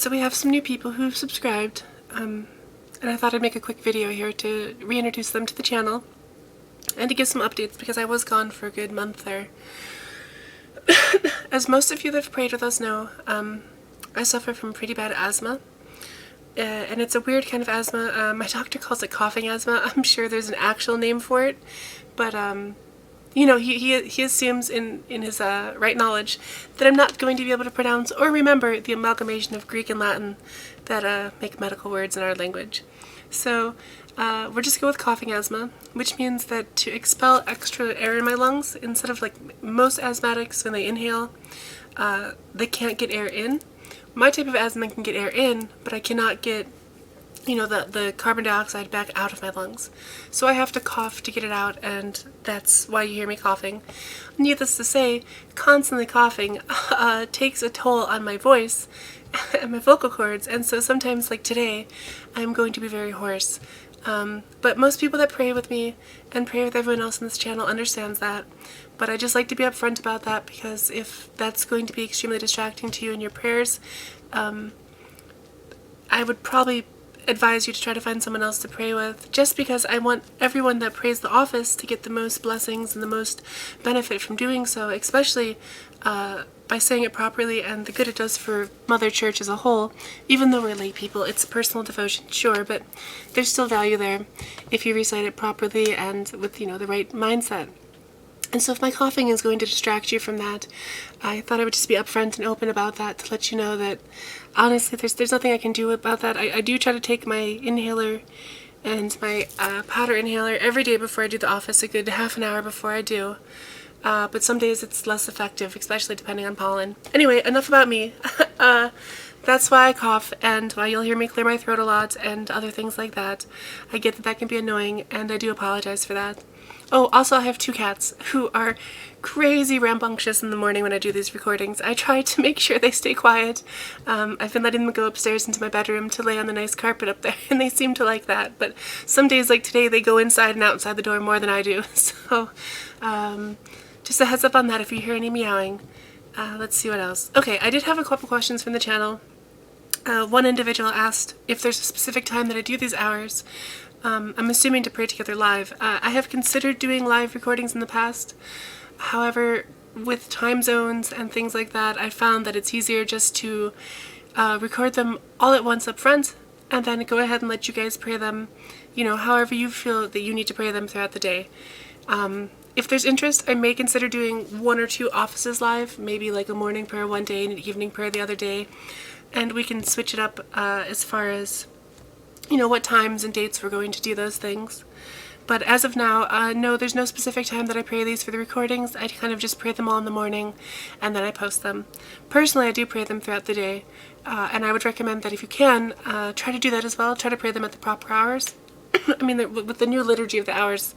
So we have some new people who've subscribed, and I thought I'd make a quick video here to reintroduce them to the channel and to give some updates because I was gone for a good month there. As most of you that have prayed with us know, I suffer from pretty bad asthma, and it's a weird kind of asthma. My doctor calls it coughing asthma. I'm sure there's an actual name for it, but you know, he assumes in his right knowledge that I'm not going to be able to pronounce or remember the amalgamation of Greek and Latin that make medical words in our language. So we're just going with coughing asthma, which means that to expel extra air in my lungs, instead of like most asthmatics when they inhale, they can't get air in. My type of asthma can get air in, but I cannot get, you know, the carbon dioxide back out of my lungs. So I have to cough to get it out, and that's why you hear me coughing. Needless to say, constantly coughing takes a toll on my voice and my vocal cords, and so sometimes, like today, I'm going to be very hoarse. But most people that pray with me and pray with everyone else on this channel understands that. But I just like to be upfront about that, because if that's going to be extremely distracting to you in your prayers, I would probably advise you to try to find someone else to pray with, just because I want everyone that prays the office to get the most blessings and the most benefit from doing so, especially by saying it properly and the good it does for Mother Church as a whole. Even though we're lay people, it's a personal devotion, sure, but there's still value there if you recite it properly and with, you know, the right mindset. And so if my coughing is going to distract you from that, I thought I would just be upfront and open about that to let you know that honestly there's nothing I can do about that. I do try to take my inhaler and my powder inhaler every day before I do the office, a good half an hour before I do. But some days it's less effective, especially depending on pollen. Anyway, enough about me. That's why I cough, and why you'll hear me clear my throat a lot and other things like that. I get that that can be annoying, and I do apologize for that. Oh, also I have 2 cats who are crazy rambunctious in the morning when I do these recordings. I try to make sure they stay quiet. I've been letting them go upstairs into my bedroom to lay on the nice carpet up there, and they seem to like that. But some days like today, they go inside and outside the door more than I do. So just a heads up on that if you hear any meowing. Let's see what else. Okay, I did have a couple questions from the channel. One individual asked if there's a specific time that I do these hours. I'm assuming to pray together live. I have considered doing live recordings in the past. However, with time zones and things like that, I found that it's easier just to record them all at once up front and then go ahead and let you guys pray them, you know, however you feel that you need to pray them throughout the day. If there's interest, I may consider doing 1 or 2 offices live, maybe like a morning prayer one day and an evening prayer the other day, and we can switch it up as far as, you know, what times and dates we're going to do those things. But as of now, no, there's no specific time that I pray these for the recordings. I kind of just pray them all in the morning and then I post them. Personally, I do pray them throughout the day, and I would recommend that if you can, try to do that as well. Try to pray them at the proper hours. I mean, with the new liturgy of the hours,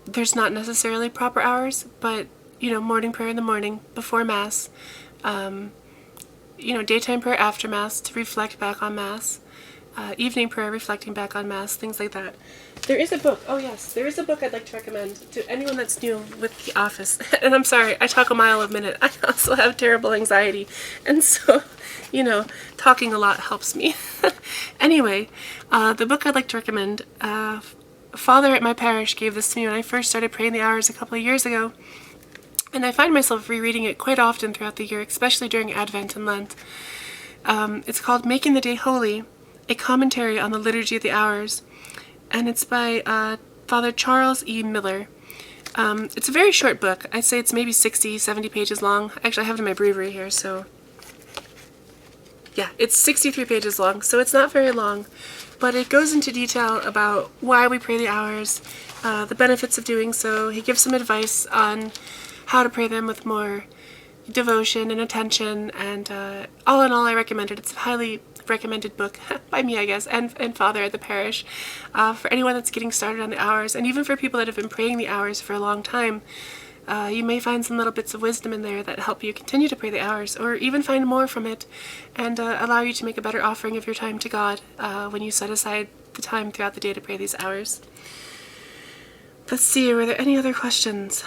there's not necessarily proper hours, but, you know, morning prayer in the morning before Mass, you know, daytime prayer after Mass to reflect back on Mass, evening prayer reflecting back on Mass, things like that. There is a book, oh yes, there is a book I'd like to recommend to anyone that's new with the office. And I'm sorry, I talk a mile a minute. I also have terrible anxiety, and so, you know, talking a lot helps me. Anyway, the book I'd like to recommend, Father at my parish gave this to me when I first started praying the hours a couple of years ago, and I find myself rereading it quite often throughout the year, especially during Advent and Lent. It's called Making the Day Holy, a commentary on the Liturgy of the Hours, and it's by Father Charles E. Miller. It's a very short book. I'd say it's maybe 60, 70 pages long. Actually, I have it in my breviary here, so yeah, it's 63 pages long, so it's not very long, but it goes into detail about why we pray the hours, the benefits of doing so. He gives some advice on how to pray them with more devotion and attention, and all in all, I recommend it. It's a highly recommended book by me, I guess, and Father at the parish, for anyone that's getting started on the hours, and even for people that have been praying the hours for a long time. You may find some little bits of wisdom in there that help you continue to pray the hours, or even find more from it, and allow you to make a better offering of your time to God when you set aside the time throughout the day to pray these hours. Let's see, were there any other questions?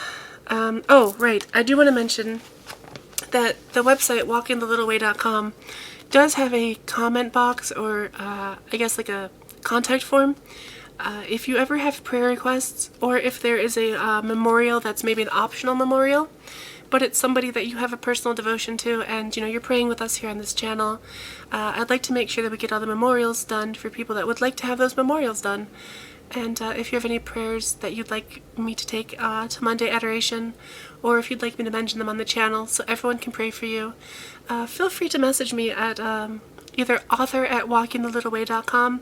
Oh, right, I do want to mention that the website walkingthelittleway.com does have a comment box, or I guess like a contact form. If you ever have prayer requests, or if there is a memorial that's maybe an optional memorial, but it's somebody that you have a personal devotion to, and you're praying with us here on this channel, I'd like to make sure that we get all the memorials done for people that would like to have those memorials done. And if you have any prayers that you'd like me to take to Monday Adoration, or if you'd like me to mention them on the channel so everyone can pray for you, feel free to message me at either author@walkingthelittleway.com,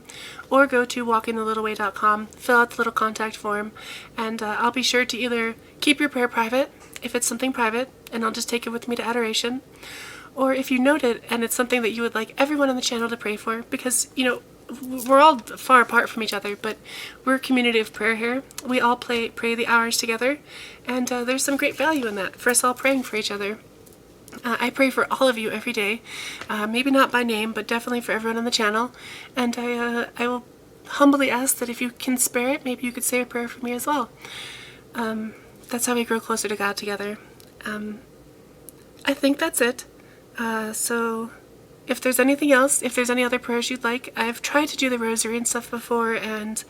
or go to walkingthelittleway.com, fill out the little contact form, and I'll be sure to either keep your prayer private, if it's something private, and I'll just take it with me to Adoration, or if you note it and it's something that you would like everyone on the channel to pray for, because, we're all far apart from each other, but we're a community of prayer here. We all pray the hours together, and there's some great value in that, for us all praying for each other. I pray for all of you every day, maybe not by name, but definitely for everyone on the channel, and I will humbly ask that if you can spare it, maybe you could say a prayer for me as well. That's how we grow closer to God together. I think that's it. So if there's anything else, if there's any other prayers you'd like, I've tried to do the rosary and stuff before, and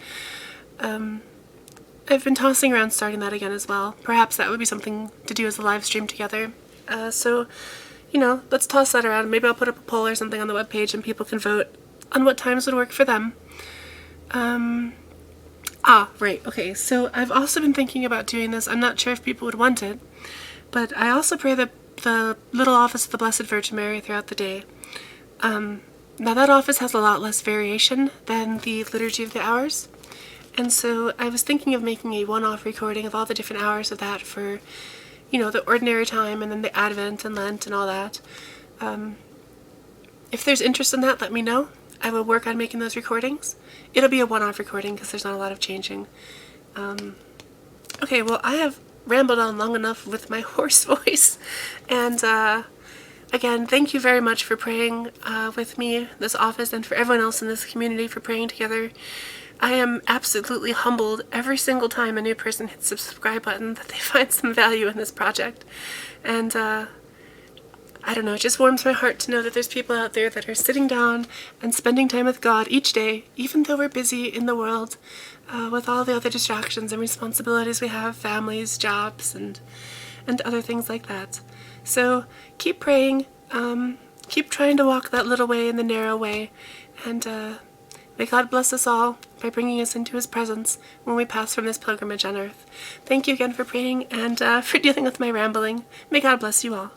I've been tossing around starting that again as well. Perhaps that would be something to do as a live stream together. So, let's toss that around. Maybe I'll put up a poll or something on the webpage and people can vote on what times would work for them. Right, okay, so I've also been thinking about doing this. I'm not sure if people would want it, but I also pray the little office of the Blessed Virgin Mary throughout the day. Now that office has a lot less variation than the Liturgy of the Hours, and so I was thinking of making a one-off recording of all the different hours of that for, the ordinary time, and then the Advent and Lent and all that. If there's interest in that, let me know. I will work on making those recordings. It'll be a one-off recording because there's not a lot of changing. Okay, well, I have rambled on long enough with my hoarse voice, and again, thank you very much for praying with me, this office, and for everyone else in this community for praying together. I am absolutely humbled every single time a new person hits the subscribe button that they find some value in this project. And I don't know, it just warms my heart to know that there's people out there that are sitting down and spending time with God each day, even though we're busy in the world with all the other distractions and responsibilities we have, families, jobs, and other things like that. So keep praying, keep trying to walk that little way in the narrow way, and may God bless us all by bringing us into His presence when we pass from this pilgrimage on earth. Thank you again for praying and for dealing with my rambling. May God bless you all.